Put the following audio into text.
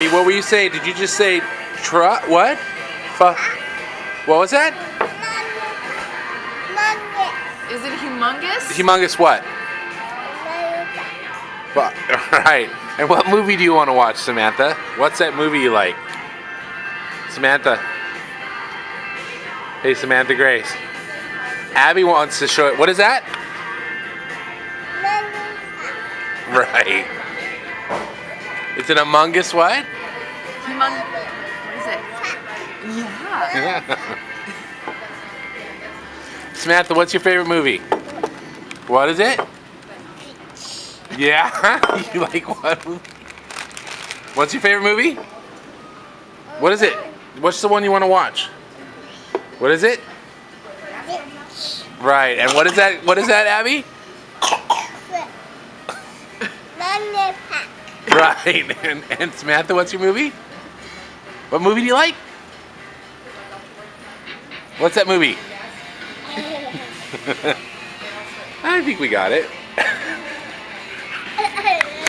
What were you saying? Did you just say what? What was that? Is it humongous? Humongous what? Right. And what movie do you want to watch, Samantha? What's that movie you like? Samantha. Hey, Samantha Grace. Abby wants to show it. What is that? Right. It's an Humongous what? What is it? Yeah. Samantha, what's your favorite movie? What is it? Yeah? You like what movie? What's your favorite movie? What is it? What's the one you want to watch? What is it? Right. And what is that? What is that, Abby? Right. And Samantha, what's your movie? What movie do you like? What's that movie? I think we got it.